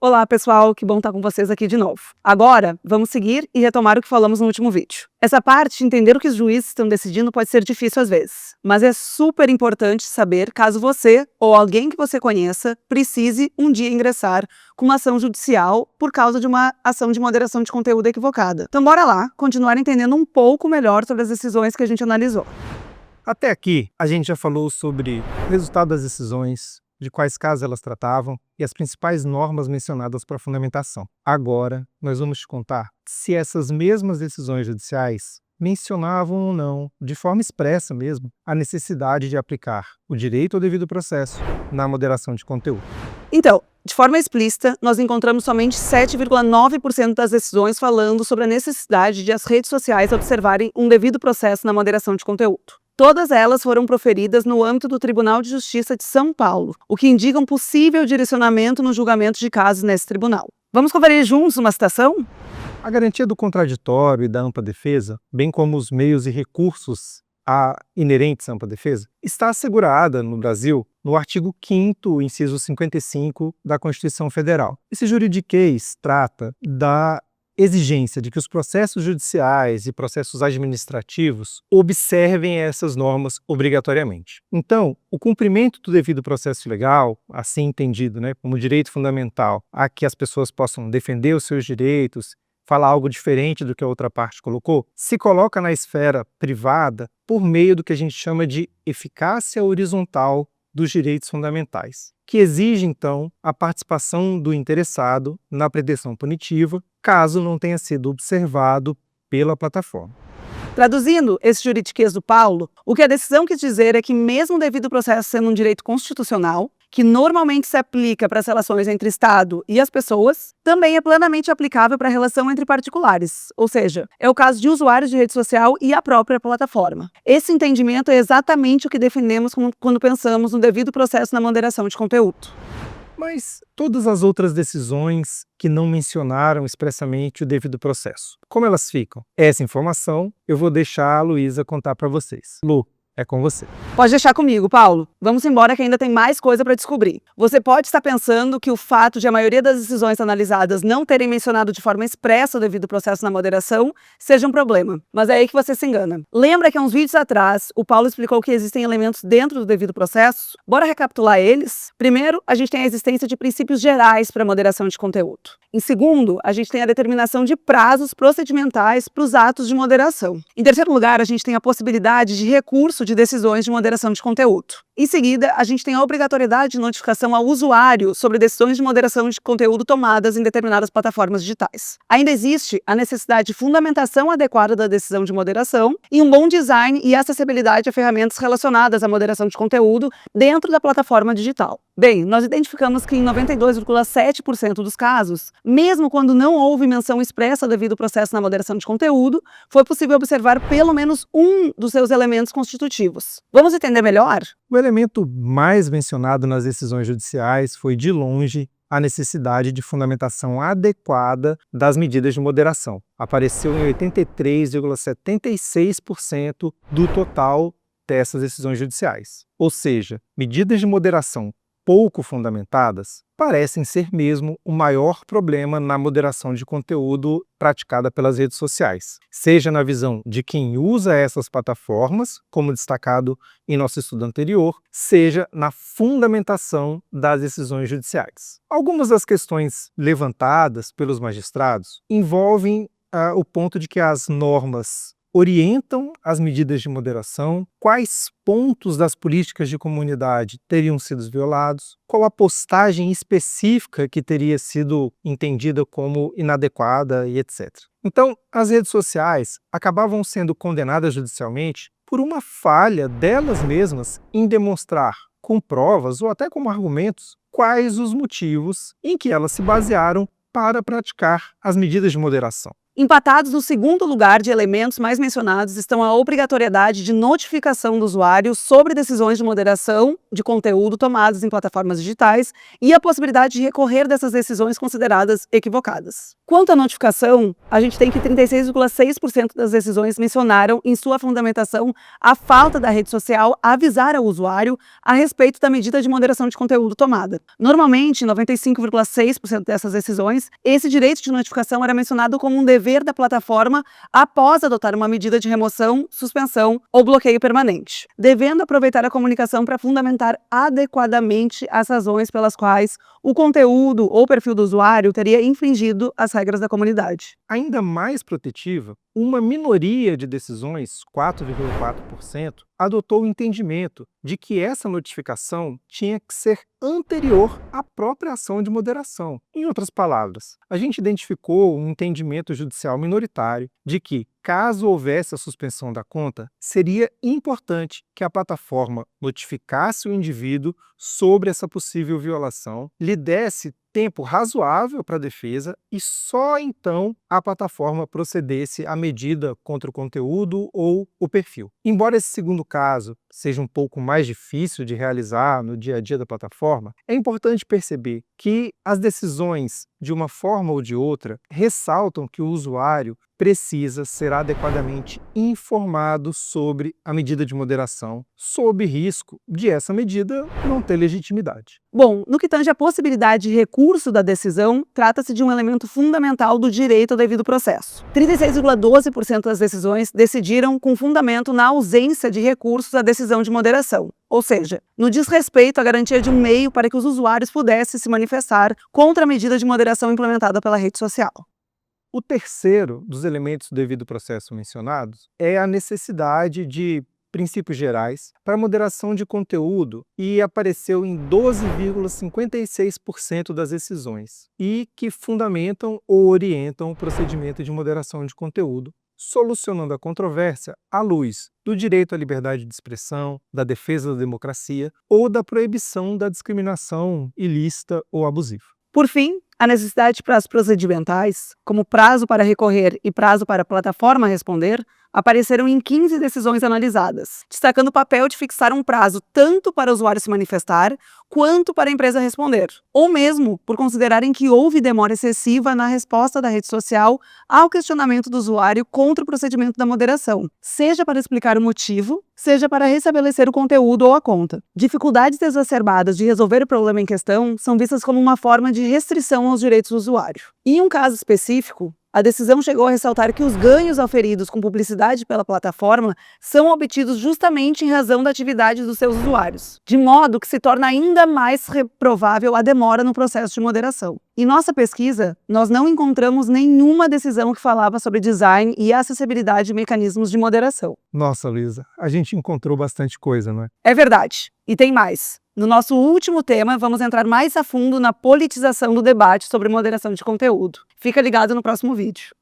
Olá pessoal, que bom estar com vocês aqui de novo. Agora, vamos seguir e retomar o que falamos no último vídeo. Essa parte de entender o que os juízes estão decidindo pode ser difícil às vezes, mas é super importante saber caso você ou alguém que você conheça precise um dia ingressar com uma ação judicial por causa de uma ação de moderação de conteúdo equivocada. Então bora lá, continuar entendendo um pouco melhor sobre as decisões que a gente analisou. Até aqui, a gente já falou sobre o resultado das decisões, de quais casos elas tratavam e as principais normas mencionadas para a fundamentação. Agora, nós vamos te contar se essas mesmas decisões judiciais mencionavam ou não, de forma expressa mesmo, a necessidade de aplicar o direito ao devido processo na moderação de conteúdo. Então, de forma explícita, nós encontramos somente 7,9% das decisões falando sobre a necessidade de as redes sociais observarem um devido processo na moderação de conteúdo. Todas elas foram proferidas no âmbito do Tribunal de Justiça de São Paulo, o que indica um possível direcionamento no julgamento de casos nesse tribunal. Vamos conferir juntos uma citação? A garantia do contraditório e da ampla defesa, bem como os meios e recursos inerentes à ampla defesa, está assegurada no Brasil no artigo 5º, inciso 55 da Constituição Federal. Esse juridiquês trata da exigência de que os processos judiciais e processos administrativos observem essas normas obrigatoriamente. Então, o cumprimento do devido processo legal, assim entendido, como direito fundamental, a que as pessoas possam defender os seus direitos, falar algo diferente do que a outra parte colocou, se coloca na esfera privada por meio do que a gente chama de eficácia horizontal dos direitos fundamentais, que exige, então, a participação do interessado na pretensão punitiva, caso não tenha sido observado pela plataforma. Traduzindo esse juridiquês do Paulo, o que a decisão quis dizer é que mesmo o devido processo sendo um direito constitucional, que normalmente se aplica para as relações entre Estado e as pessoas, também é plenamente aplicável para a relação entre particulares, ou seja, é o caso de usuários de rede social e a própria plataforma. Esse entendimento é exatamente o que defendemos quando pensamos no devido processo na moderação de conteúdo. Mas todas as outras decisões que não mencionaram expressamente o devido processo, como elas ficam? Essa informação eu vou deixar a Luísa contar para vocês. Lu, é com você. Pode deixar comigo, Paulo. Vamos embora que ainda tem mais coisa para descobrir. Você pode estar pensando que o fato de a maioria das decisões analisadas não terem mencionado de forma expressa o devido processo na moderação seja um problema, mas é aí que você se engana. Lembra que há uns vídeos atrás o Paulo explicou que existem elementos dentro do devido processo? Bora recapitular eles? Primeiro, a gente tem a existência de princípios gerais para a moderação de conteúdo. Em segundo, a gente tem a determinação de prazos procedimentais para os atos de moderação. Em terceiro lugar, a gente tem a possibilidade de recurso de decisões de moderação de conteúdo. Em seguida, a gente tem a obrigatoriedade de notificação ao usuário sobre decisões de moderação de conteúdo tomadas em determinadas plataformas digitais. Ainda existe a necessidade de fundamentação adequada da decisão de moderação e um bom design e acessibilidade a ferramentas relacionadas à moderação de conteúdo dentro da plataforma digital. Bem, nós identificamos que em 92,7% dos casos, mesmo quando não houve menção expressa devido ao processo na moderação de conteúdo, foi possível observar pelo menos um dos seus elementos constitutivos. Vamos entender melhor? O elemento mais mencionado nas decisões judiciais foi, de longe, a necessidade de fundamentação adequada das medidas de moderação. Apareceu em 83,76% do total dessas decisões judiciais. Ou seja, medidas de moderação pouco fundamentadas parecem ser mesmo o maior problema na moderação de conteúdo praticada pelas redes sociais, seja na visão de quem usa essas plataformas, como destacado em nosso estudo anterior, seja na fundamentação das decisões judiciais. Algumas das questões levantadas pelos magistrados envolvem o ponto de que as normas orientam as medidas de moderação, quais pontos das políticas de comunidade teriam sido violados, qual a postagem específica que teria sido entendida como inadequada e etc. Então, as redes sociais acabavam sendo condenadas judicialmente por uma falha delas mesmas em demonstrar com provas ou até como argumentos quais os motivos em que elas se basearam para praticar as medidas de moderação. Empatados no segundo lugar de elementos mais mencionados estão a obrigatoriedade de notificação do usuário sobre decisões de moderação de conteúdo tomadas em plataformas digitais e a possibilidade de recorrer dessas decisões consideradas equivocadas. Quanto à notificação, a gente tem que 36,6% das decisões mencionaram em sua fundamentação a falta da rede social avisar ao usuário a respeito da medida de moderação de conteúdo tomada. Normalmente, em 95,6% dessas decisões, esse direito de notificação era mencionado como um dever da plataforma após adotar uma medida de remoção, suspensão ou bloqueio permanente, devendo aproveitar a comunicação para fundamentar adequadamente as razões pelas quais o conteúdo ou perfil do usuário teria infringido as regras da comunidade. Ainda mais protetiva, uma minoria de decisões, 4,4%, adotou o entendimento de que essa notificação tinha que ser anterior à própria ação de moderação. Em outras palavras, a gente identificou um entendimento judicial minoritário de que, caso houvesse a suspensão da conta, seria importante que a plataforma notificasse o indivíduo sobre essa possível violação, lhe desse tempo razoável para a defesa e só então a plataforma procedesse à medida contra o conteúdo ou o perfil. Embora esse segundo caso seja um pouco mais difícil de realizar no dia a dia da plataforma, é importante perceber que as decisões, de uma forma ou de outra, ressaltam que o usuário precisa ser adequadamente informado sobre a medida de moderação, sob risco de essa medida não ter legitimidade. Bom, no que tange à possibilidade de recurso da decisão, trata-se de um elemento fundamental do direito ao devido processo. 36,12% das decisões decidiram com fundamento na ausência de recursos à decisão de moderação, ou seja, no desrespeito à garantia de um meio para que os usuários pudessem se manifestar contra a medida de moderação implementada pela rede social. O terceiro dos elementos do devido processo mencionados é a necessidade de princípios gerais para moderação de conteúdo e apareceu em 12,56% das decisões e que fundamentam ou orientam o procedimento de moderação de conteúdo, solucionando a controvérsia à luz do direito à liberdade de expressão, da defesa da democracia ou da proibição da discriminação ilícita ou abusiva. Por fim, a necessidade de prazos procedimentais, como prazo para recorrer e prazo para a plataforma responder, apareceram em 15 decisões analisadas, destacando o papel de fixar um prazo tanto para o usuário se manifestar, quanto para a empresa responder, ou mesmo por considerarem que houve demora excessiva na resposta da rede social ao questionamento do usuário contra o procedimento da moderação, seja para explicar o motivo, seja para restabelecer o conteúdo ou a conta. Dificuldades exacerbadas de resolver o problema em questão são vistas como uma forma de restrição aos direitos do usuário. Em um caso específico, a decisão chegou a ressaltar que os ganhos auferidos com publicidade pela plataforma são obtidos justamente em razão da atividade dos seus usuários, de modo que se torna ainda mais reprovável a demora no processo de moderação. Em nossa pesquisa, nós não encontramos nenhuma decisão que falava sobre design e acessibilidade de mecanismos de moderação. Nossa, Luísa, a gente encontrou bastante coisa, não é? É verdade. E tem mais. No nosso último tema, vamos entrar mais a fundo na politização do debate sobre moderação de conteúdo. Fica ligado no próximo vídeo.